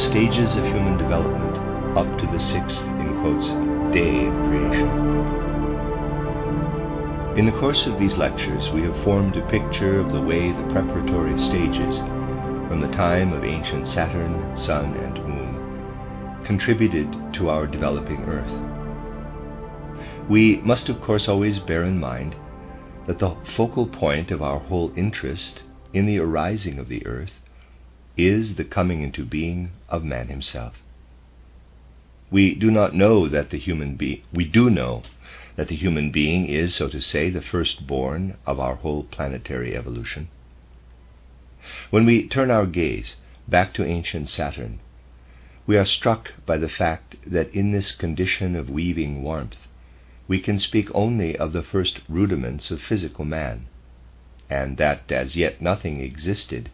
stages of human development up to the sixth, in quotes, day of creation. In the course of these lectures, we have formed a picture of the way the preparatory stages, from the time of ancient Saturn, Sun, and Moon, contributed to our developing Earth. We must, of course, always bear in mind that the focal point of our whole interest in the arising of the Earth is the coming into being of man himself. We do know that the human being is, so to say, the firstborn of our whole planetary evolution. When we turn our gaze back to ancient Saturn, we are struck by the fact that in this condition of weaving warmth, we can speak only of the first rudiments of physical man, and that as yet nothing existed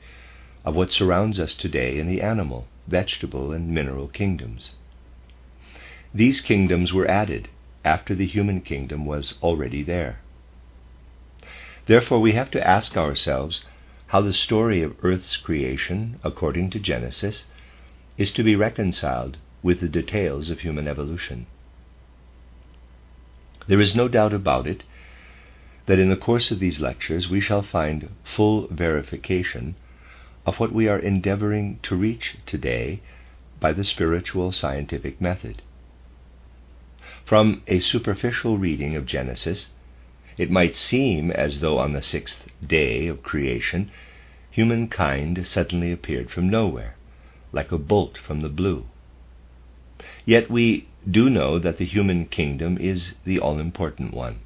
of what surrounds us today in the animal, vegetable, and mineral kingdoms. These kingdoms were added after the human kingdom was already there. Therefore, we have to ask ourselves how the story of Earth's creation, according to Genesis, is to be reconciled with the details of human evolution. There is no doubt about it that in the course of these lectures we shall find full verification of what we are endeavoring to reach today by the spiritual scientific method. From a superficial reading of Genesis, it might seem as though on the sixth day of creation, humankind suddenly appeared from nowhere, like a bolt from the blue. Yet we do know that the human kingdom is the all-important one,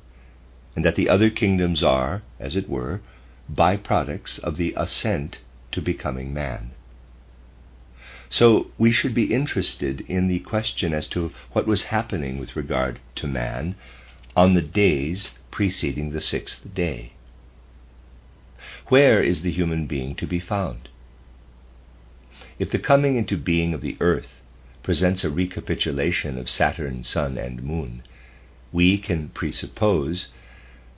and that the other kingdoms are, as it were, byproducts of the ascent to becoming man. So we should be interested in the question as to what was happening with regard to man on the days preceding the sixth day. Where is the human being to be found? If the coming into being of the Earth presents a recapitulation of Saturn, Sun, and Moon, we can presuppose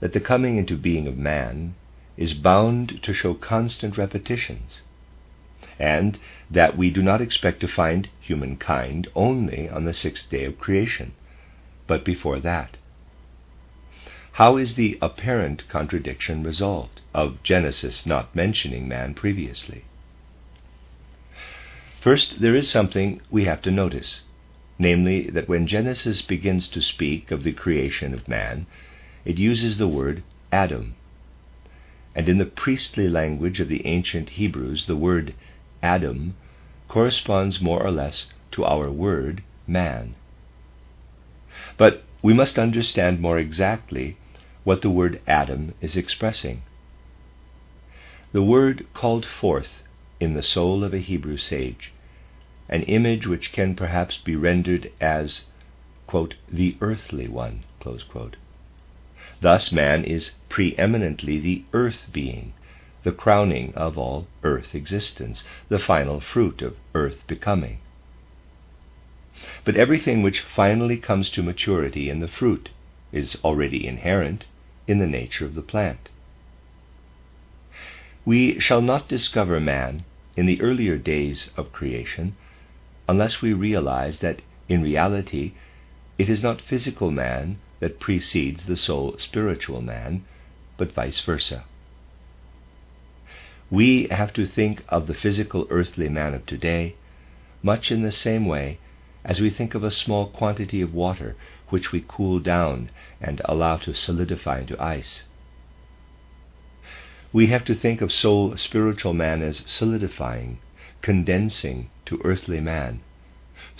that the coming into being of man is bound to show constant repetitions, and that we do not expect to find humankind only on the sixth day of creation, but before that. How is the apparent contradiction resolved of Genesis not mentioning man previously? First, there is something we have to notice, namely that when Genesis begins to speak of the creation of man, it uses the word Adam. And in the priestly language of the ancient Hebrews, the word Adam corresponds more or less to our word man. But we must understand more exactly what the word Adam is expressing. The word called forth in the soul of a Hebrew sage an image which can perhaps be rendered as, quote, the earthly one, close quote. Thus man is preeminently the earth being, the crowning of all earth existence, the final fruit of earth becoming. But everything which finally comes to maturity in the fruit is already inherent in the nature of the plant. We shall not discover man in the earlier days of creation unless we realize that in reality it is not physical man that precedes the soul spiritual man, but vice versa. We have to think of the physical earthly man of today much in the same way as we think of a small quantity of water which we cool down and allow to solidify into ice. We have to think of soul spiritual man as solidifying, condensing to earthly man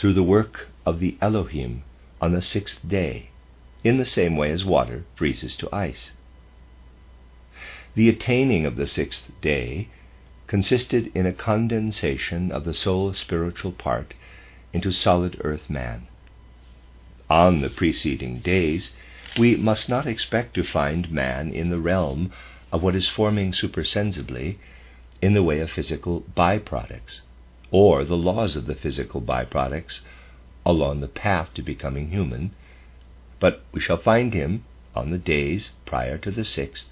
through the work of the Elohim on the sixth day, in the same way as water freezes to ice. The attaining of the sixth day consisted in a condensation of the soul spiritual part into solid earth man. On the preceding days, we must not expect to find man in the realm of what is forming supersensibly in the way of physical byproducts, or the laws of the physical byproducts along the path to becoming human, but we shall find him on the days prior to the sixth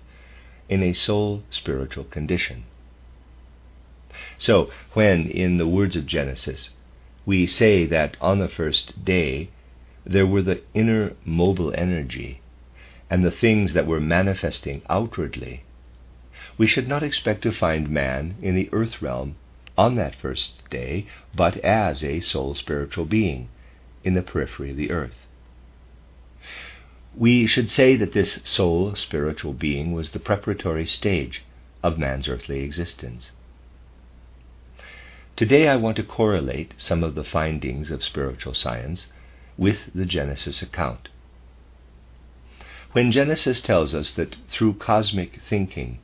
in a soul spiritual condition. So, when, in the words of Genesis, we say that on the first day there were the inner mobile energy and the things that were manifesting outwardly, we should not expect to find man in the earth realm on that first day, but as a soul spiritual being in the periphery of the earth. We should say that this soul spiritual being was the preparatory stage of man's earthly existence. Today I want to correlate some of the findings of spiritual science with the Genesis account. When Genesis tells us that through cosmic thinking,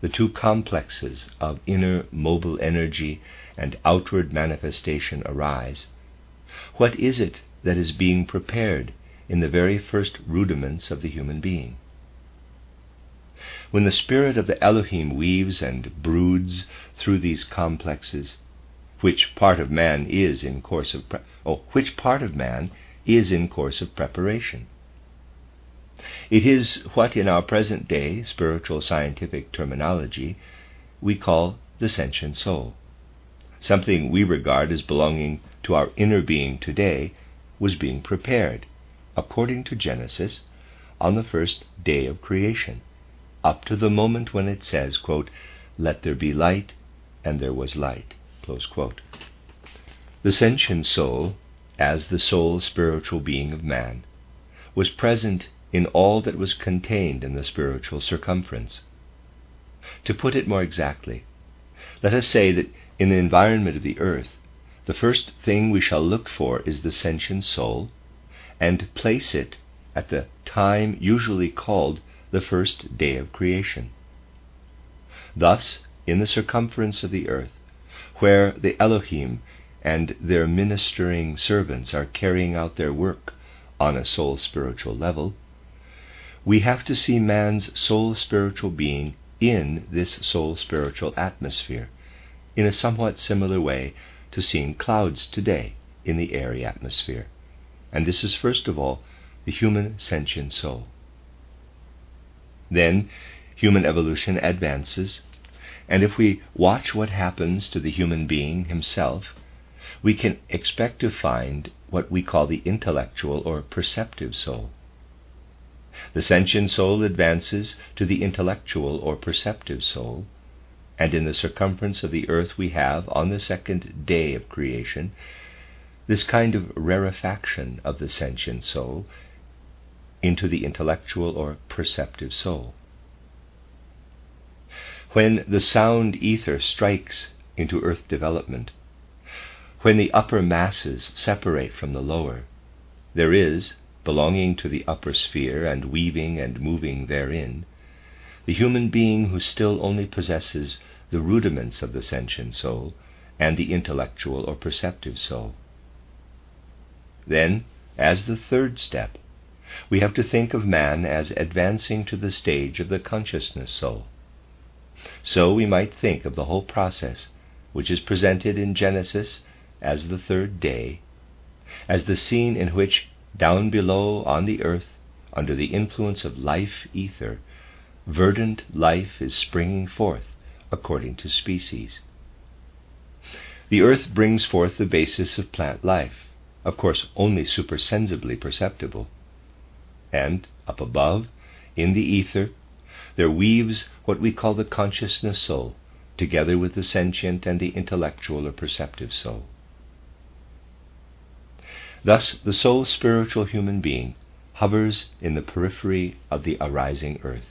the two complexes of inner mobile energy and outward manifestation arise, what is it that is being prepared in the very first rudiments of the human being? When the spirit of the Elohim weaves and broods through these complexes, which part of man is in course of preparation? It is what in our present day spiritual scientific terminology we call the sentient soul. Something we regard as belonging to our inner being today was being prepared, according to Genesis, on the first day of creation, up to the moment when it says, quote, "Let there be light," and there was light. Close quote. The sentient soul, as the sole spiritual being of man, was present in all that was contained in the spiritual circumference. To put it more exactly, let us say that in the environment of the earth, the first thing we shall look for is the sentient soul, and place it at the time usually called the first day of creation. Thus, in the circumference of the earth, where the Elohim and their ministering servants are carrying out their work on a soul spiritual level, we have to see man's soul spiritual being in this soul spiritual atmosphere, in a somewhat similar way to seeing clouds today in the airy atmosphere. And this is first of all the human sentient soul. Then human evolution advances, and if we watch what happens to the human being himself, we can expect to find what we call the intellectual or perceptive soul. The sentient soul advances to the intellectual or perceptive soul, and in the circumference of the earth we have, on the second day of creation, this kind of rarefaction of the sentient soul into the intellectual or perceptive soul. When the sound ether strikes into earth development, when the upper masses separate from the lower, there is, belonging to the upper sphere and weaving and moving therein, the human being who still only possesses the rudiments of the sentient soul and the intellectual or perceptive soul. Then, as the third step, we have to think of man as advancing to the stage of the consciousness soul. So we might think of the whole process, which is presented in Genesis as the third day, as the scene in which, down below on the earth, under the influence of life ether, verdant life is springing forth according to species. The earth brings forth the basis of plant life, of course only supersensibly perceptible. And up above, in the ether, there weaves what we call the consciousness soul, together with the sentient and the intellectual or perceptive soul. Thus, the soul spiritual human being hovers in the periphery of the arising earth.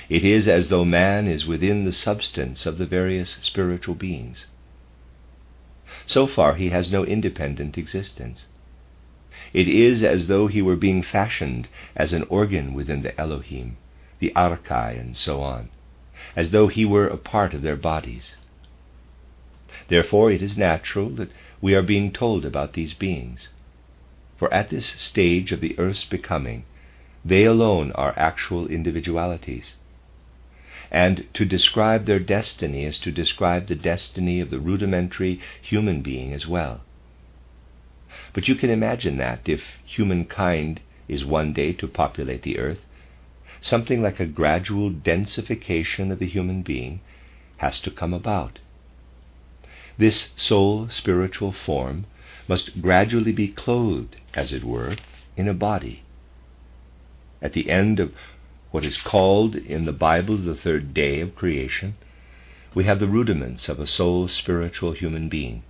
It is as though man is within the substance of the various spiritual beings. So far he has no independent existence. It is as though he were being fashioned as an organ within the Elohim, the Archai, and so on, as though he were a part of their bodies. Therefore it is natural that we are being told about these beings, for at this stage of the earth's becoming, they alone are actual individualities. And to describe their destiny is to describe the destiny of the rudimentary human being as well. But you can imagine that if humankind is one day to populate the earth, something like a gradual densification of the human being has to come about. this soul spiritual form must gradually be clothed, as it were, in a body. At the end of what is called in the Bible the third day of creation, we have the rudiments of a soul spiritual human being,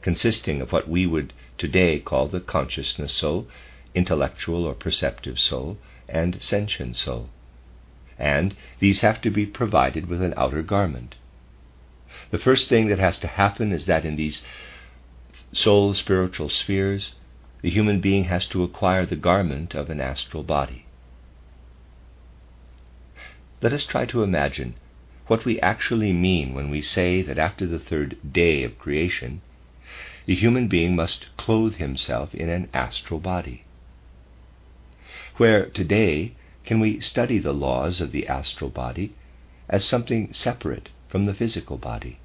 consisting of what we would today call the consciousness soul, intellectual or perceptive soul, and sentient soul. And these have to be provided with an outer garment. The first thing that has to happen is that in these soul spiritual spheres, the human being has to acquire the garment of an astral body. Let us try to imagine what we actually mean when we say that after the third day of creation, the human being must clothe himself in an astral body. Where today can we study the laws of the astral body as something separate from the physical body?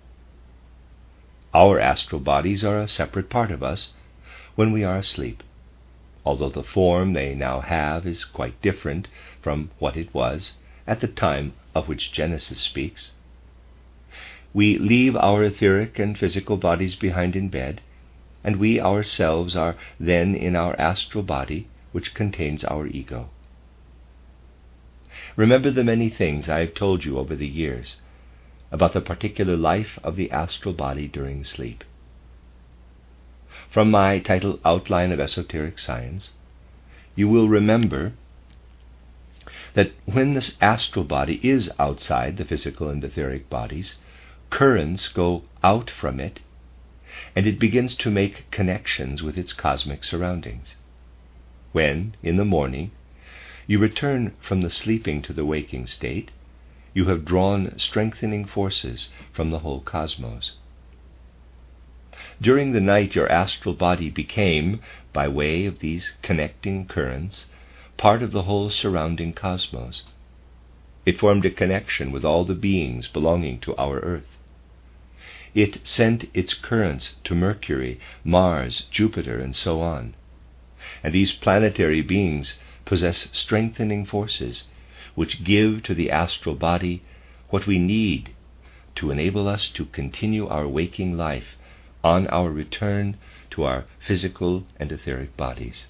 Our astral bodies are a separate part of us when we are asleep, although the form they now have is quite different from what it was at the time of which Genesis speaks. We leave our etheric and physical bodies behind in bed, and we ourselves are then in our astral body, which contains our ego. Remember the many things I have told you over the years about the particular life of the astral body during sleep. From my title, Outline of Esoteric Science, you will remember that when this astral body is outside the physical and etheric bodies, currents go out from it, and it begins to make connections with its cosmic surroundings. When, in the morning, you return from the sleeping to the waking state, you have drawn strengthening forces from the whole cosmos. During the night, your astral body became, by way of these connecting currents, part of the whole surrounding cosmos. It formed a connection with all the beings belonging to our earth. It sent its currents to Mercury, Mars, Jupiter, and so on. And these planetary beings possess strengthening forces which give to the astral body what we need to enable us to continue our waking life on our return to our physical and etheric bodies.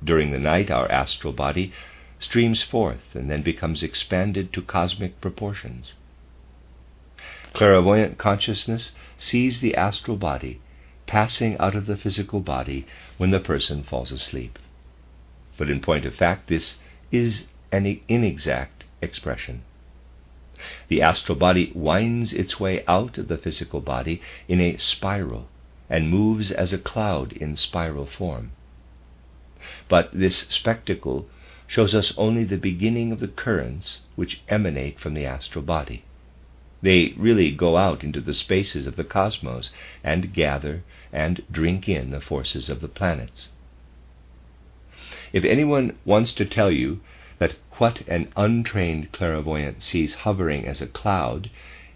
During the night, our astral body streams forth and then becomes expanded to cosmic proportions. Clairvoyant consciousness sees the astral body passing out of the physical body when the person falls asleep. But in point of fact, this is an inexact expression. The astral body winds its way out of the physical body in a spiral and moves as a cloud in spiral form. But this spectacle shows us only the beginning of the currents which emanate from the astral body. They really go out into the spaces of the cosmos and gather and drink in the forces of the planets. If anyone wants to tell you that what an untrained clairvoyant sees hovering as a cloud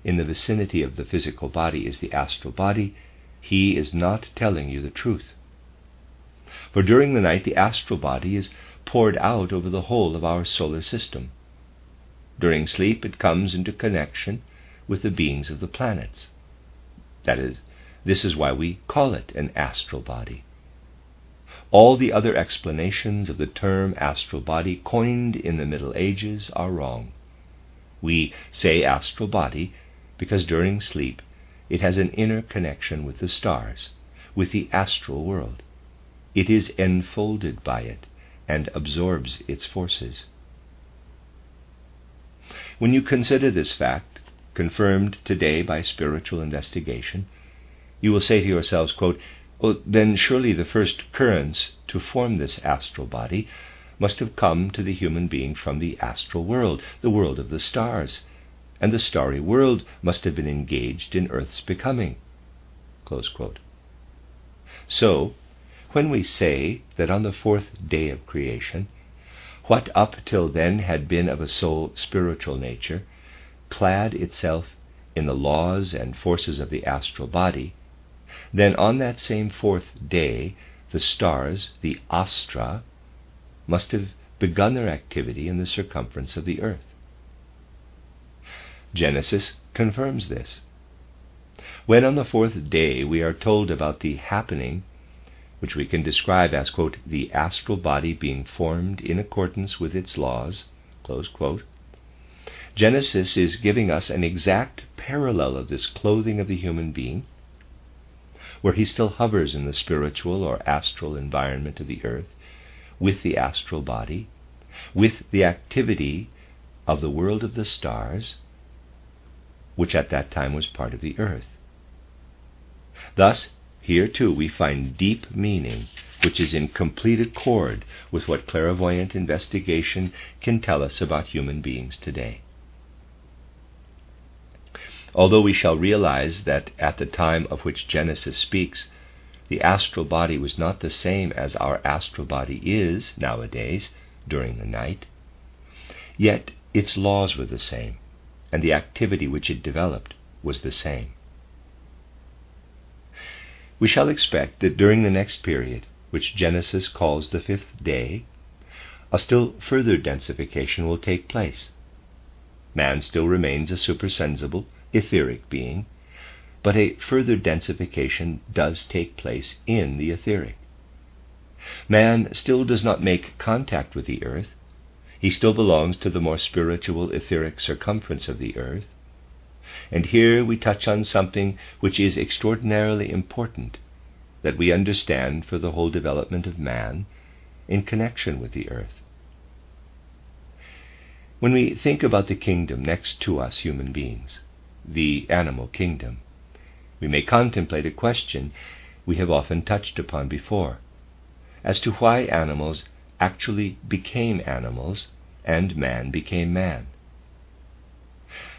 in the vicinity of the physical body is the astral body, he is not telling you the truth. For during the night, the astral body is poured out over the whole of our solar system. During sleep, it comes into connection with the beings of the planets. That is, this is why we call it an astral body. All the other explanations of the term astral body coined in the Middle Ages are wrong. We say astral body because during sleep it has an inner connection with the stars, with the astral world. It is enfolded by it and absorbs its forces. When you consider this fact, confirmed today by spiritual investigation, you will say to yourselves, quote, "Oh, then surely the first currents to form this astral body must have come to the human being from the astral world, the world of the stars, and the starry world must have been engaged in Earth's becoming." Close quote. So, when we say that on the fourth day of creation, what up till then had been of a soul spiritual nature clad itself in the laws and forces of the astral body, then on that same fourth day the stars, the astra, must have begun their activity in the circumference of the earth. Genesis confirms this. When on the fourth day we are told about the happening, which we can describe as, quote, the astral body being formed in accordance with its laws, close quote, Genesis is giving us an exact parallel of this clothing of the human being, where he still hovers in the spiritual or astral environment of the earth, with the astral body, with the activity of the world of the stars, which at that time was part of the earth. Thus, here too we find deep meaning, which is in complete accord with what clairvoyant investigation can tell us about human beings today. Although we shall realize that at the time of which Genesis speaks, the astral body was not the same as our astral body is nowadays during the night, yet its laws were the same, and the activity which it developed was the same. We shall expect that during the next period, which Genesis calls the fifth day, a still further densification will take place. Man still remains a supersensible, etheric being, but a further densification does take place in the etheric. Man still does not make contact with the earth. He still belongs to the more spiritual etheric circumference of the earth. And here we touch on something which is extraordinarily important that we understand for the whole development of man in connection with the earth. When we think about the kingdom next to us human beings, the animal kingdom, we may contemplate a question we have often touched upon before, as to why animals actually became animals and man became man.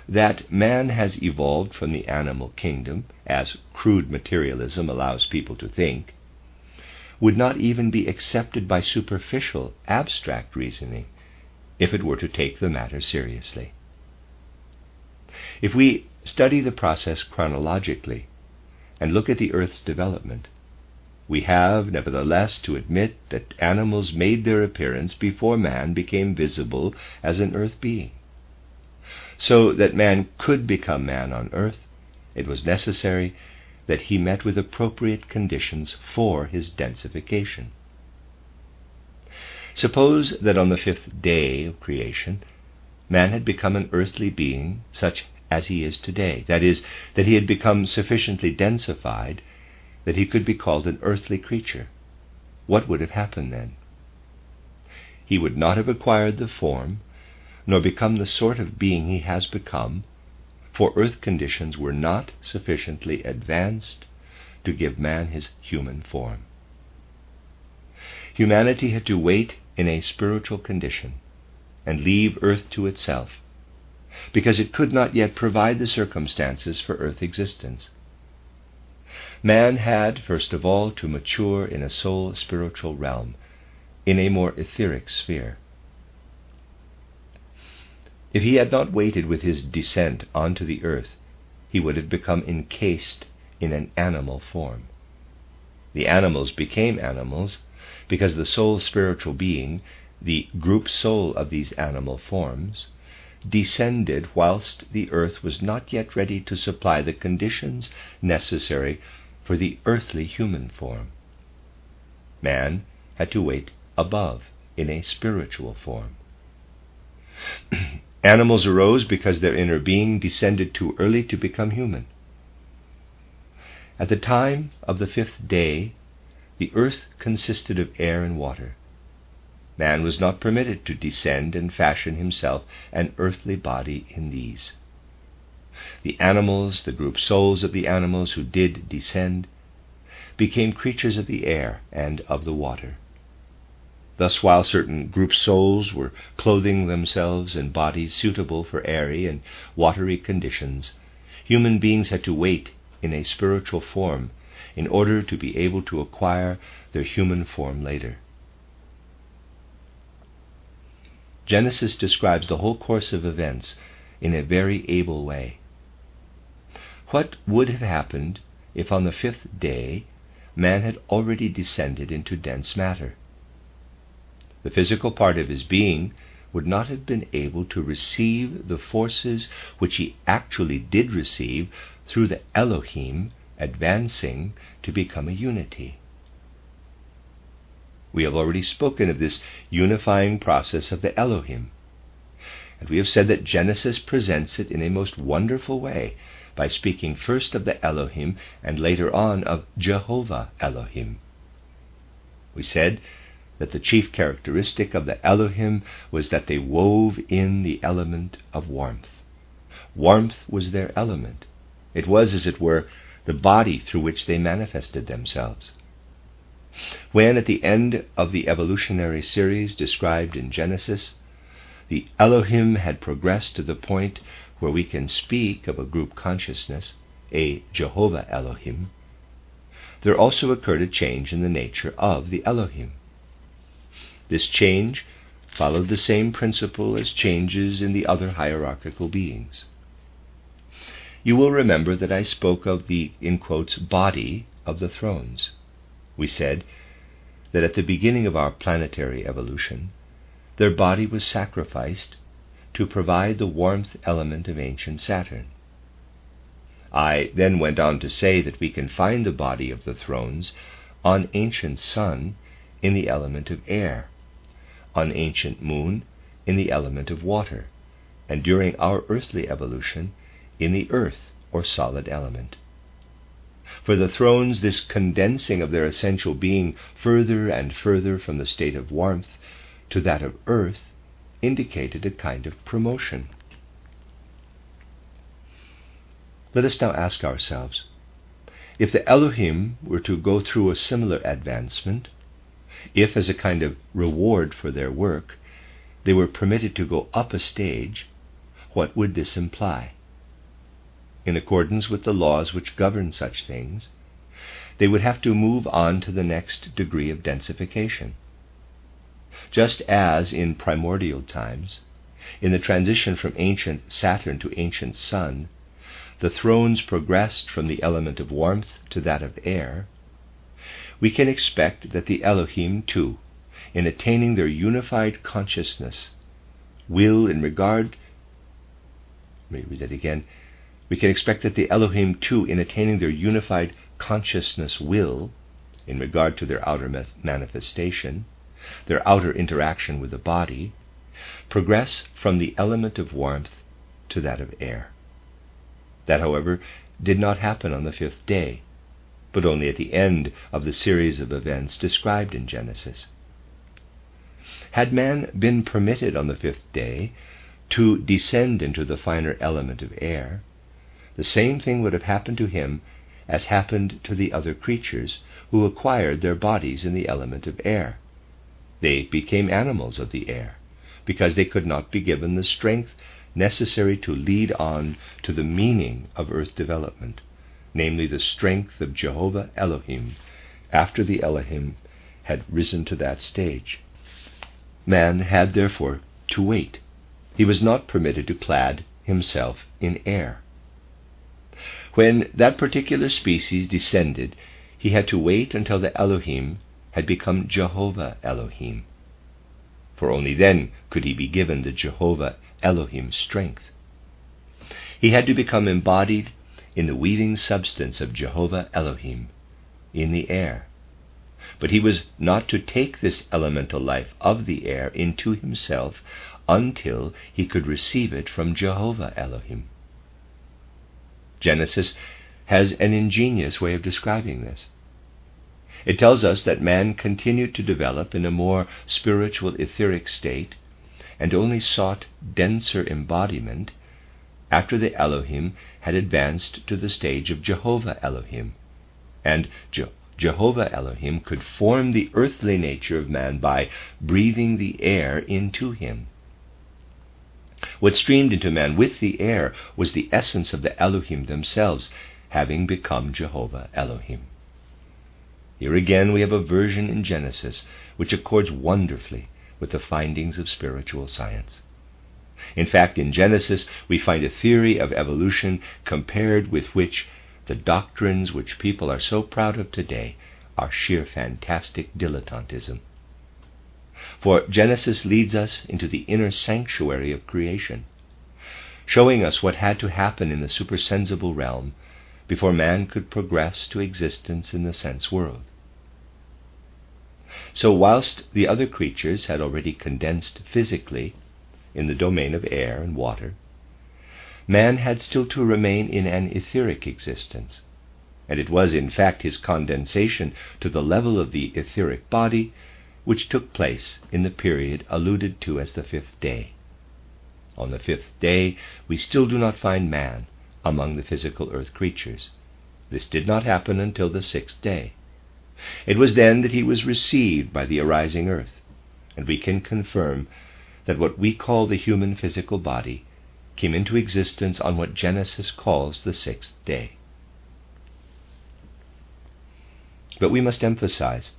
That man has evolved from the animal kingdom, as crude materialism allows people to think, would not even be accepted by superficial, abstract reasoning if it were to take the matter seriously. If we study the process chronologically and look at the earth's development, we have, nevertheless, to admit that animals made their appearance before man became visible as an earth being. So that man could become man on earth, it was necessary that he met with appropriate conditions for his densification. Suppose that on the fifth day of creation, man had become an earthly being such as he is today, that is, that he had become sufficiently densified that he could be called an earthly creature. What would have happened then? He would not have acquired the form, nor become the sort of being he has become, for earth conditions were not sufficiently advanced to give man his human form. Humanity had to wait in a spiritual condition and leave earth to itself, because it could not yet provide the circumstances for earth existence. Man had, first of all, to mature in a soul spiritual realm, in a more etheric sphere. If he had not waited with his descent onto the earth, he would have become encased in an animal form. The animals became animals because the soul spiritual being, the group soul of these animal forms, descended whilst the earth was not yet ready to supply the conditions necessary for the earthly human form. Man had to wait above in a spiritual form. Animals arose because their inner being descended too early to become human. At the time of the fifth day, the earth consisted of air and water. Man was not permitted to descend and fashion himself an earthly body in these. The animals, the group souls of the animals who did descend, became creatures of the air and of the water. Thus, while certain group souls were clothing themselves in bodies suitable for airy and watery conditions, human beings had to wait in a spiritual form in order to be able to acquire their human form later. Genesis describes the whole course of events in a very able way. What would have happened if on the fifth day man had already descended into dense matter? The physical part of his being would not have been able to receive the forces which he actually did receive through the Elohim advancing to become a unity. We have already spoken of this unifying process of the Elohim, and we have said that Genesis presents it in a most wonderful way by speaking first of the Elohim and later on of Jehovah Elohim. We said that the chief characteristic of the Elohim was that they wove in the element of warmth. Warmth was their element. It was, as it were, the body through which they manifested themselves. When, at the end of the evolutionary series described in Genesis, the Elohim had progressed to the point where we can speak of a group consciousness, a Jehovah Elohim, there also occurred a change in the nature of the Elohim. This change followed the same principle as changes in the other hierarchical beings. You will remember that I spoke of the, in quotes, body of the thrones. We said that at the beginning of our planetary evolution, their body was sacrificed to provide the warmth element of ancient Saturn. I then went on to say that we can find the body of the thrones on ancient Sun in the element of air, on ancient Moon in the element of water, and during our earthly evolution in the earth or solid element. For the thrones, this condensing of their essential being further and further from the state of warmth to that of earth indicated a kind of promotion. Let us now ask ourselves, if the Elohim were to go through a similar advancement, if as a kind of reward for their work, they were permitted to go up a stage, what would this imply? In accordance with the laws which govern such things, they would have to move on to the next degree of densification. Just as in primordial times, in the transition from ancient Saturn to ancient Sun, the thrones progressed from the element of warmth to that of air, we can expect that the Elohim, too, in attaining their unified consciousness, will, in regard... Let me read that again. We can expect that the Elohim, too, in attaining their unified consciousness, will, in regard to their outer manifestation, their outer interaction with the body, progress from the element of warmth to that of air. That, however, did not happen on the fifth day, but only at the end of the series of events described in Genesis. Had man been permitted on the fifth day to descend into the finer element of air, the same thing would have happened to him as happened to the other creatures who acquired their bodies in the element of air. They became animals of the air, because they could not be given the strength necessary to lead on to the meaning of earth development, namely the strength of Jehovah Elohim, after the Elohim had risen to that stage. Man had therefore to wait. He was not permitted to clad himself in air. When that particular species descended, he had to wait until the Elohim had become Jehovah Elohim, for only then could he be given the Jehovah Elohim strength. He had to become embodied in the weaving substance of Jehovah Elohim, in the air. But he was not to take this elemental life of the air into himself until he could receive it from Jehovah Elohim. Genesis has an ingenious way of describing this. It tells us that man continued to develop in a more spiritual etheric state and only sought denser embodiment after the Elohim had advanced to the stage of Jehovah Elohim, and Jehovah Elohim could form the earthly nature of man by breathing the air into him. What streamed into man with the air was the essence of the Elohim themselves, having become Jehovah Elohim. Here again we have a version in Genesis which accords wonderfully with the findings of spiritual science. In fact, in Genesis we find a theory of evolution compared with which the doctrines which people are so proud of today are sheer fantastic dilettantism. For Genesis leads us into the inner sanctuary of creation, showing us what had to happen in the supersensible realm before man could progress to existence in the sense world. So whilst the other creatures had already condensed physically in the domain of air and water, man had still to remain in an etheric existence, and it was in fact his condensation to the level of the etheric body which took place in the period alluded to as the fifth day. On the fifth day we still do not find man among the physical earth creatures. This did not happen until the sixth day. It was then that he was received by the arising earth, and we can confirm that what we call the human physical body came into existence on what Genesis calls the sixth day. But we must emphasize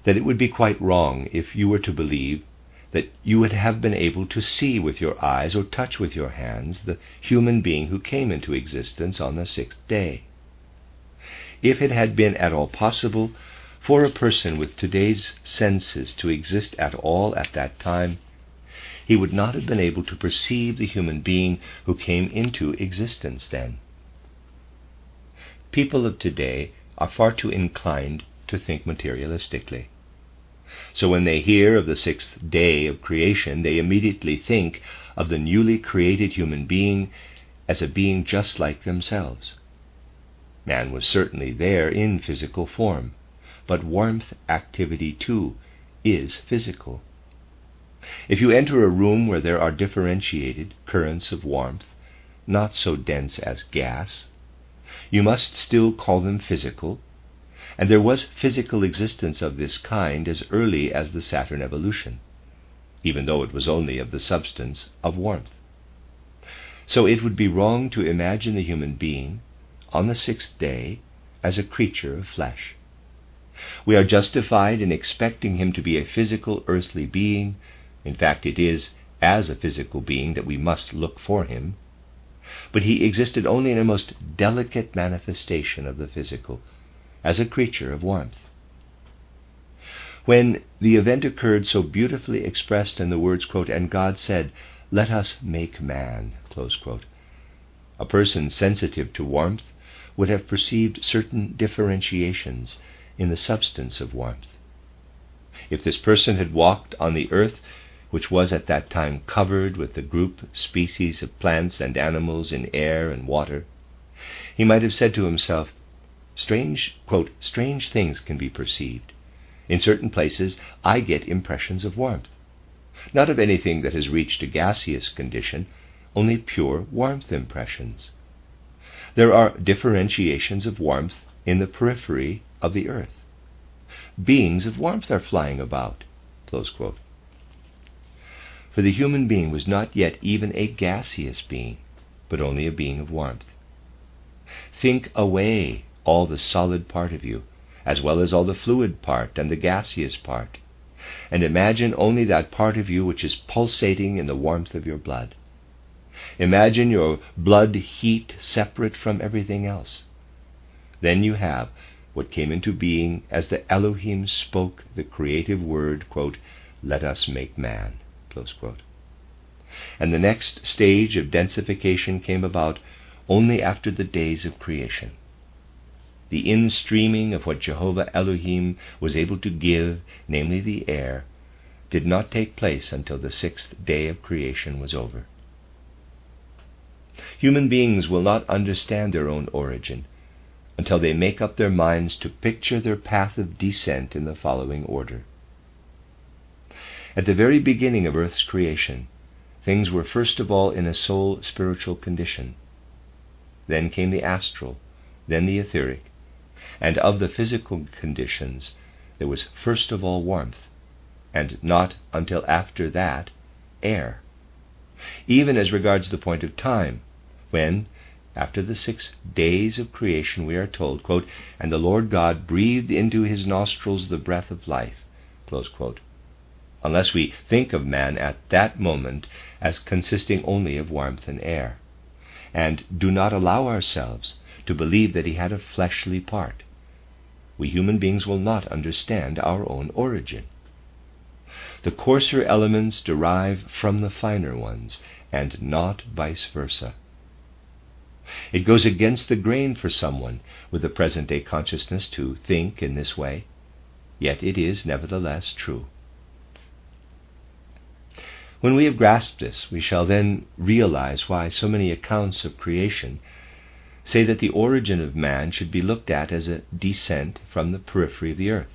that it would be quite wrong if you were to believe that you would have been able to see with your eyes or touch with your hands the human being who came into existence on the sixth day. If it had been at all possible for a person with today's senses to exist at all at that time, he would not have been able to perceive the human being who came into existence then. People of today are far too inclined to think materialistically. So when they hear of the sixth day of creation, they immediately think of the newly created human being as a being just like themselves. Man was certainly there in physical form, but warmth activity too is physical. If you enter a room where there are differentiated currents of warmth, not so dense as gas, you must still call them physical, and there was physical existence of this kind as early as the Saturn evolution, even though it was only of the substance of warmth. So it would be wrong to imagine the human being on the sixth day as a creature of flesh. We are justified in expecting him to be a physical earthly being. In fact, it is as a physical being that we must look for him. But he existed only in a most delicate manifestation of the physical, as a creature of warmth. When the event occurred so beautifully expressed in the words, quote, "And God said, let us make man," close quote, a person sensitive to warmth would have perceived certain differentiations in the substance of warmth. If this person had walked on the earth, which was at that time covered with the group species of plants and animals in air and water, he might have said to himself, strange things can be perceived. In certain places I get impressions of warmth, not of anything that has reached a gaseous condition, only pure warmth impressions. There are differentiations of warmth in the periphery of the earth. Beings of warmth are flying about, close quote. For the human being was not yet even a gaseous being, but only a being of warmth. Think away all the solid part of you, as well as all the fluid part and the gaseous part, and imagine only that part of you which is pulsating in the warmth of your blood. Imagine your blood heat separate from everything else. Then you have what came into being as the Elohim spoke the creative word, quote, "Let us make man," close quote. And the next stage of densification came about only after the days of creation. The in-streaming of what Jehovah Elohim was able to give, namely the air, did not take place until the sixth day of creation was over. Human beings will not understand their own origin until they make up their minds to picture their path of descent in the following order. At the very beginning of Earth's creation, things were first of all in a soul spiritual condition. Then came the astral, then the etheric, and of the physical conditions there was first of all warmth, and not until after that air. Even as regards the point of time, when, after the 6 days of creation, we are told, quote, "And the Lord God breathed into his nostrils the breath of life," close quote, unless we think of man at that moment as consisting only of warmth and air, and do not allow ourselves to believe that he had a fleshly part. We human beings will not understand our own origin. The coarser elements derive from the finer ones, and not vice versa. It goes against the grain for someone with a present-day consciousness to think in this way, yet it is nevertheless true. When we have grasped this, we shall then realize why so many accounts of creation say that the origin of man should be looked at as a descent from the periphery of the earth.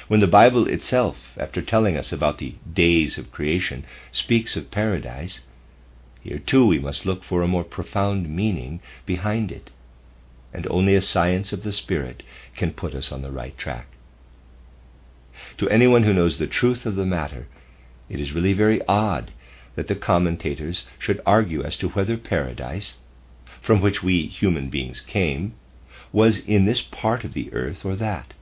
When the Bible itself, after telling us about the days of creation, speaks of paradise, here too we must look for a more profound meaning behind it, and only a science of the Spirit can put us on the right track. To anyone who knows the truth of the matter, it is really very odd that the commentators should argue as to whether paradise, from which we human beings came, was in this part of the earth or that.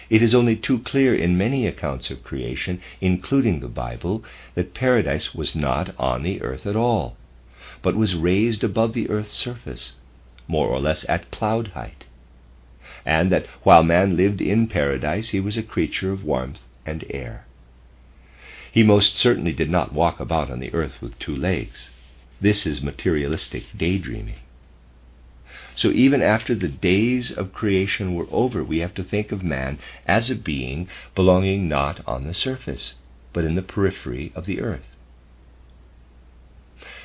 It is only too clear in many accounts of creation, including the Bible, that paradise was not on the earth at all, but was raised above the earth's surface, more or less at cloud height, and that while man lived in paradise, he was a creature of warmth and air. He most certainly did not walk about on the earth with 2 legs. This is materialistic daydreaming. So even after the days of creation were over, we have to think of man as a being belonging not on the surface, but in the periphery of the earth.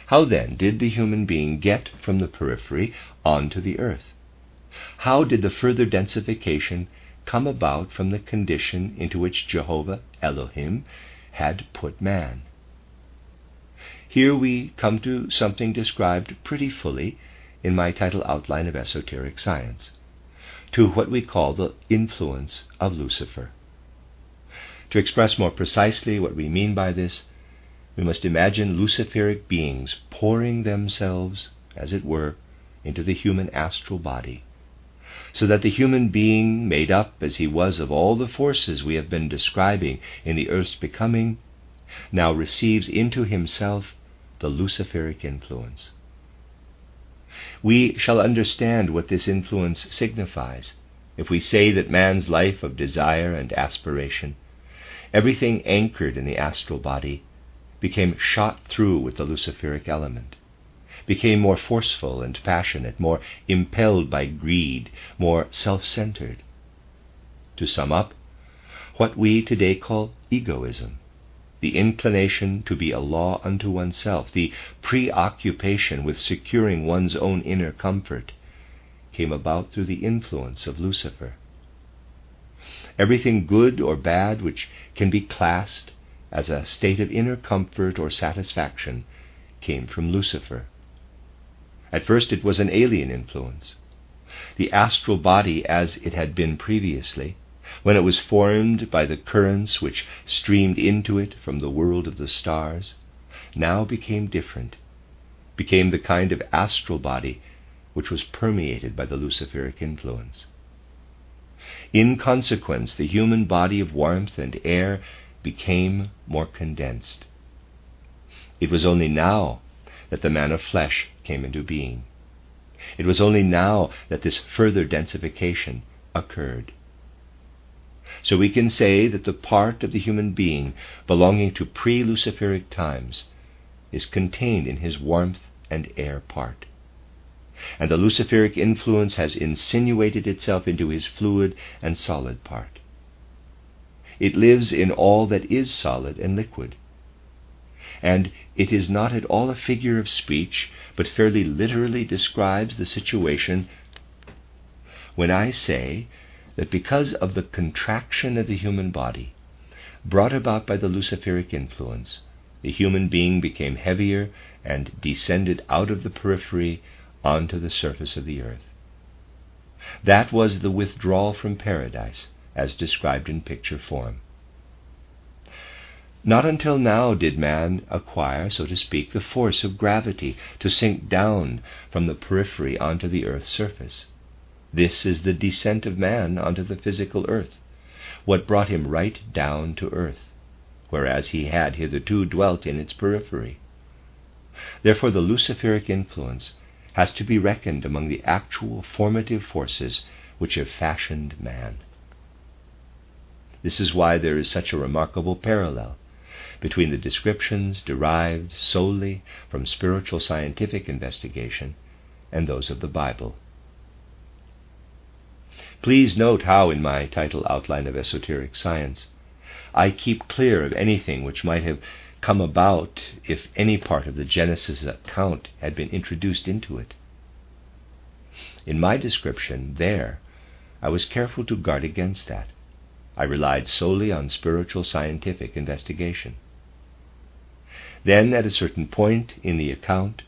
How then did the human being get from the periphery onto the earth? How did the further densification come about from the condition into which Jehovah Elohim had put man? Here we come to something described pretty fully in my title outline of esoteric science, to what we call the influence of Lucifer. To express more precisely what we mean by this, we must imagine Luciferic beings pouring themselves, as it were, into the human astral body, so that the human being, made up as he was of all the forces we have been describing in the earth's becoming, now receives into himself the Luciferic influence. We shall understand what this influence signifies if we say that man's life of desire and aspiration, everything anchored in the astral body, became shot through with the Luciferic element, became more forceful and passionate, more impelled by greed, more self-centered. To sum up, what we today call egoism, the inclination to be a law unto oneself, the preoccupation with securing one's own inner comfort, came about through the influence of Lucifer. Everything good or bad which can be classed as a state of inner comfort or satisfaction came from Lucifer. At first it was an alien influence. The astral body as it had been previously, when it was formed by the currents which streamed into it from the world of the stars, now became different, became the kind of astral body which was permeated by the Luciferic influence. In consequence, the human body of warmth and air became more condensed. It was only now that the man of flesh came into being. It was only now that this further densification occurred. So we can say that the part of the human being belonging to pre-Luciferic times is contained in his warmth and air part, and the Luciferic influence has insinuated itself into his fluid and solid part. It lives in all that is solid and liquid, and it is not at all a figure of speech, but fairly literally describes the situation when I say that because of the contraction of the human body, brought about by the Luciferic influence, the human being became heavier and descended out of the periphery onto the surface of the earth. That was the withdrawal from paradise, as described in picture form. Not until now did man acquire, so to speak, the force of gravity to sink down from the periphery onto the earth's surface. This is the descent of man onto the physical earth, what brought him right down to earth, whereas he had hitherto dwelt in its periphery. Therefore the Luciferic influence has to be reckoned among the actual formative forces which have fashioned man. This is why there is such a remarkable parallel between the descriptions derived solely from spiritual scientific investigation and those of the Bible. Please note how, in my title Outline of Esoteric Science, I keep clear of anything which might have come about if any part of the Genesis account had been introduced into it. In my description there, I was careful to guard against that. I relied solely on spiritual scientific investigation. Then, at a certain point in the account,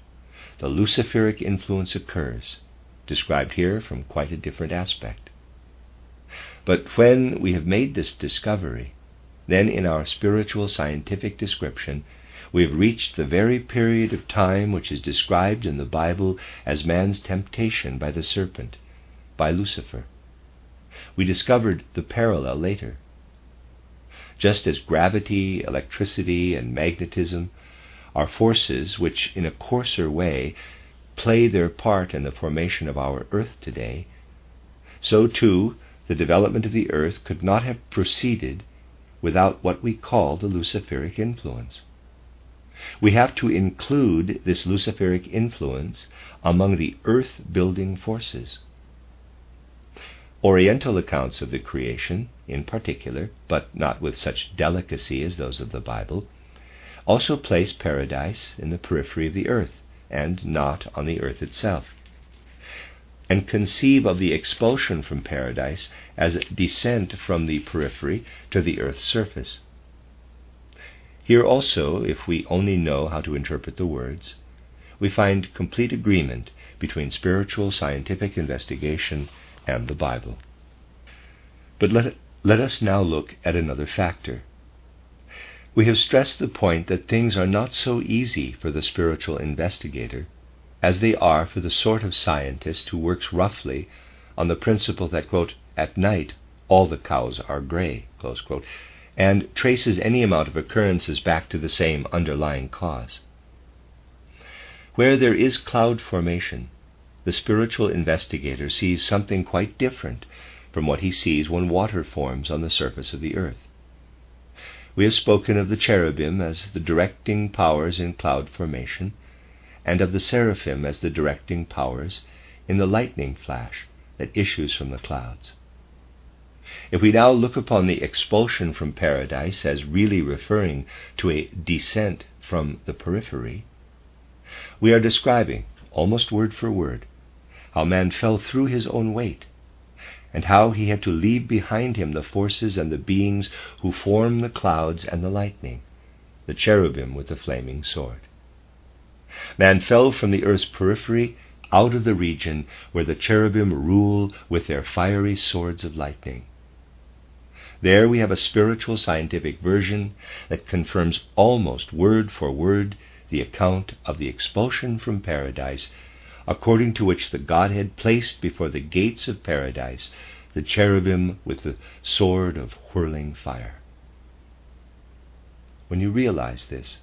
the Luciferic influence occurs, described here from quite a different aspect. But when we have made this discovery, then in our spiritual scientific description we have reached the very period of time which is described in the Bible as man's temptation by the serpent, by Lucifer. We discovered the parallel later. Just as gravity, electricity, and magnetism are forces which in a coarser way play their part in the formation of our earth today, so too the development of the earth could not have proceeded without what we call the Luciferic influence. We have to include this Luciferic influence among the earth-building forces. Oriental accounts of the creation, in particular, but not with such delicacy as those of the Bible, also place paradise in the periphery of the earth, and not on the earth itself, and conceive of the expulsion from paradise as a descent from the periphery to the earth's surface. Here also, if we only know how to interpret the words, we find complete agreement between spiritual scientific investigation and the Bible. But let us now look at another factor. We have stressed the point that things are not so easy for the spiritual investigator as they are for the sort of scientist who works roughly on the principle that, quote, at night all the cows are gray, close quote, and traces any amount of occurrences back to the same underlying cause. Where there is cloud formation, the spiritual investigator sees something quite different from what he sees when water forms on the surface of the earth. We have spoken of the cherubim as the directing powers in cloud formation, and of the seraphim as the directing powers in the lightning flash that issues from the clouds. If we now look upon the expulsion from paradise as really referring to a descent from the periphery, we are describing, almost word for word, how man fell through his own weight, and how he had to leave behind him the forces and the beings who form the clouds and the lightning, the cherubim with the flaming sword. Man fell from the earth's periphery out of the region where the cherubim rule with their fiery swords of lightning. There we have a spiritual scientific version that confirms almost word for word the account of the expulsion from paradise, according to which the Godhead placed before the gates of paradise the cherubim with the sword of whirling fire. When you realize this,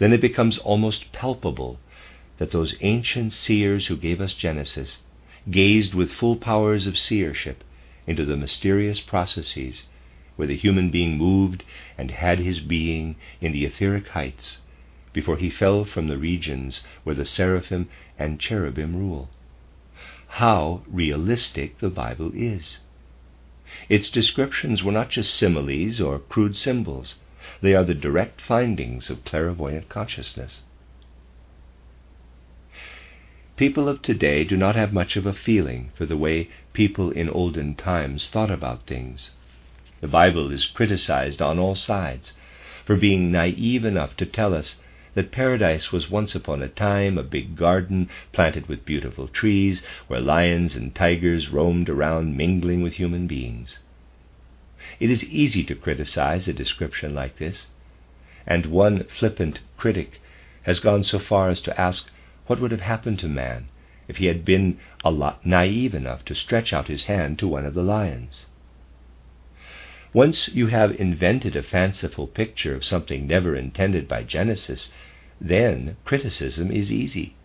then it becomes almost palpable that those ancient seers who gave us Genesis gazed with full powers of seership into the mysterious processes where the human being moved and had his being in the etheric heights before he fell from the regions where the seraphim and cherubim rule. How realistic the Bible is! Its descriptions were not just similes or crude symbols. They are the direct findings of clairvoyant consciousness. People of today do not have much of a feeling for the way people in olden times thought about things. The Bible is criticized on all sides for being naive enough to tell us that paradise was once upon a time a big garden planted with beautiful trees where lions and tigers roamed around mingling with human beings. It is easy to criticize a description like this, and one flippant critic has gone so far as to ask what would have happened to man if he had been naive enough to stretch out his hand to one of the lions. Once you have invented a fanciful picture of something never intended by Genesis, then criticism is easy.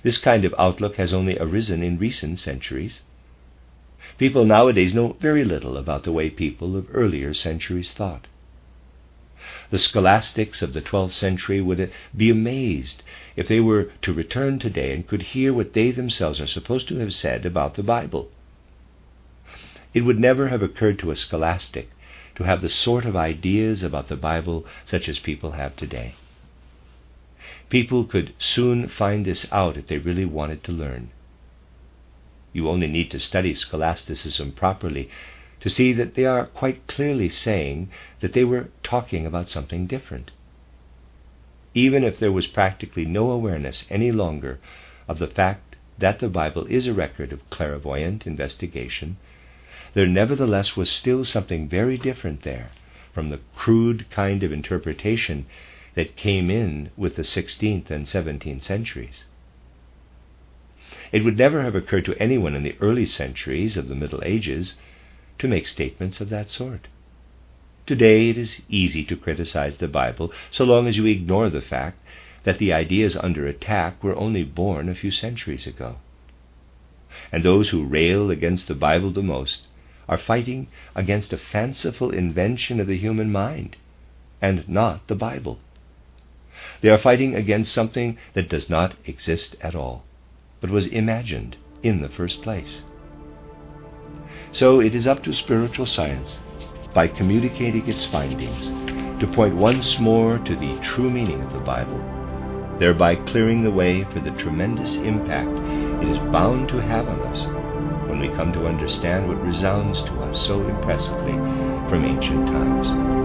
This kind of outlook has only arisen in recent centuries. People nowadays know very little about the way people of earlier centuries thought. The scholastics of the 12th century would be amazed if they were to return today and could hear what they themselves are supposed to have said about the Bible. It would never have occurred to a scholastic to have the sort of ideas about the Bible such as people have today. People could soon find this out if they really wanted to learn. You only need to study scholasticism properly to see that they are quite clearly saying that they were talking about something different. Even if there was practically no awareness any longer of the fact that the Bible is a record of clairvoyant investigation, there nevertheless was still something very different there from the crude kind of interpretation that came in with the 16th and 17th centuries. It would never have occurred to anyone in the early centuries of the Middle Ages to make statements of that sort. Today it is easy to criticize the Bible so long as you ignore the fact that the ideas under attack were only born a few centuries ago. And those who rail against the Bible the most are fighting against a fanciful invention of the human mind, and not the Bible. They are fighting against something that does not exist at all, but was imagined in the first place. So it is up to spiritual science, by communicating its findings, to point once more to the true meaning of the Bible, thereby clearing the way for the tremendous impact it is bound to have on us when we come to understand what resounds to us so impressively from ancient times.